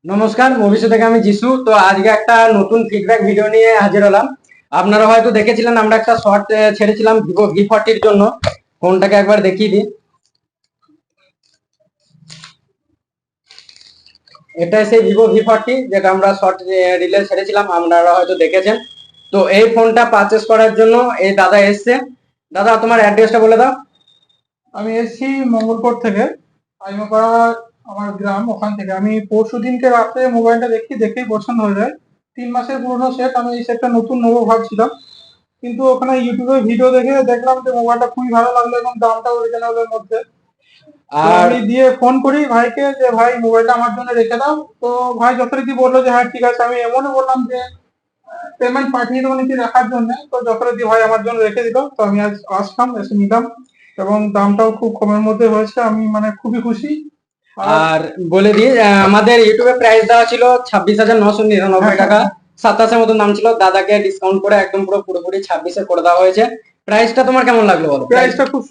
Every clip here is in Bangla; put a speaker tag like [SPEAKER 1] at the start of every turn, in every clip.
[SPEAKER 1] নমস্কার, ভবিষ্যৎ থেকে আমি যিশু। তো আজকে একটা নতুন ফিডব্যাক ভিডিও নিয়ে হাজির হলাম। আপনারা হয়তো দেখেছিলেন আমরা একটা শর্ট ছেড়েছিলাম ভিভো V40 জন্য। ফোনটাকে একবার দেখিয়ে দিই। এটা সেই ভিভো V40 যেটা আমরা শর্ট রিলে ছেড়েছিলাম, আপনারা হয়তো দেখেছেন। তো এই ফোনটা পারচেস করার জন্য এই দাদা এসছে। দাদা, তোমার অ্যাড্রেসটা বলে দাও।
[SPEAKER 2] আমি এসেছি মঙ্গলকোট থেকে, আইমাপাড়া আমার গ্রাম। ওখান থেকে আমি পরশুদিনকে রাতে মোবাইলটা দেখেই পছন্দ হয়ে যায়। 3 মাসের পুরোনো সেট। আমি এই সেটটা নতুন নেবো ভাবছিলাম, কিন্তু ওখানে ইউটিউবে ভিডিও দেখে দেখলাম যে মোবাইলটা খুবই ভালো লাগলো এবং দামটাও রিজনেবলের মধ্যে। তো
[SPEAKER 1] আর
[SPEAKER 2] আমি দিয়ে ফোন করি ভাইকে যে ভাই মোবাইলটা আমার জন্য রেখে দাও। তো ভাই যথারীতি বললো যে হ্যাঁ ঠিক আছে। আমি এমনও বললাম যে পেমেন্ট পাঠিয়ে দেবো নাকি রাখার জন্য। তো যথারীতি ভাই আমার জন্য রেখে দিল। তো আমি আজ আসলাম, এসে নিলাম এবং দামটাও খুব কমের মধ্যে হয়েছে। আমি মানে খুবই খুশি। আর
[SPEAKER 1] আর বলে দিই, আমাদের ইউটিউবে প্রাইস দেওয়া ছিল 26,999 টাকা। 27-এর মতন দাম ছিল, দাদাকে ডিসকাউন্ট করে একদম পুরোপুরি 26-এ করে দেওয়া হয়েছে। প্রাইসটা তোমার কেমন লাগলো বলো?
[SPEAKER 2] প্রাইসটা খুব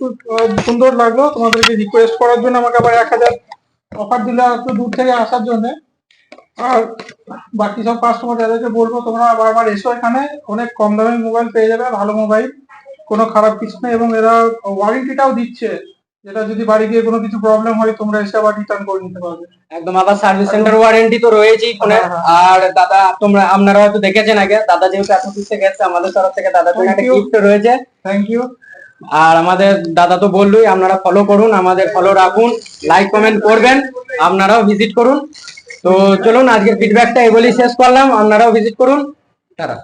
[SPEAKER 2] সুন্দর লাগলো। তোমাদেরকে রিকোয়েস্ট করার জন্য আমাকে আবার 1,000 অফার দিলে একটু দূর থেকে আসার জন্য। আর বাকি সব কাস্টমার যাদেরকে বলবো তোমরা আবার এসো, এখানে অনেক কম দামে মোবাইল পেয়ে যাবে, ভালো মোবাইল, কোনো খারাপ কিছু নেই। এবং এরা ওয়ারেন্টিটাও দিচ্ছে, যেটা যদি বাড়ি গিয়ে কোনো কিছু প্রবলেম হয় তোমরা এসে আবার রিটার্ন করে নিতে পারবে।
[SPEAKER 1] একদম, আবার সার্ভিস
[SPEAKER 2] একদম।
[SPEAKER 1] সেন্টার ওয়ারেন্টি তো রয়েছেই ফোনে।
[SPEAKER 2] হ্যাঁ হ্যাঁ।
[SPEAKER 1] আর দাদা, আপনারা হয়তো দেখেছেন আগে, দাদা যেহেতু এত দূর থেকে এসেছে, আমাদের তরফ থেকে দাদার জন্য
[SPEAKER 2] থ্যাংক
[SPEAKER 1] একটা
[SPEAKER 2] ইউ।
[SPEAKER 1] গিফট রয়েছে।
[SPEAKER 2] Thank you.
[SPEAKER 1] আর আমাদের দাদা তো বললই, আপনারা ফলো করুন, আমাদের ফলো রাখুন, লাইক কমেন্ট করবেন, আপনারাও ভিজিট করুন। তো চলুন, আজকের ফিডব্যাকটা এগুলি শেষ করলাম, আপনারাও ভিজিট করুন। টাটা।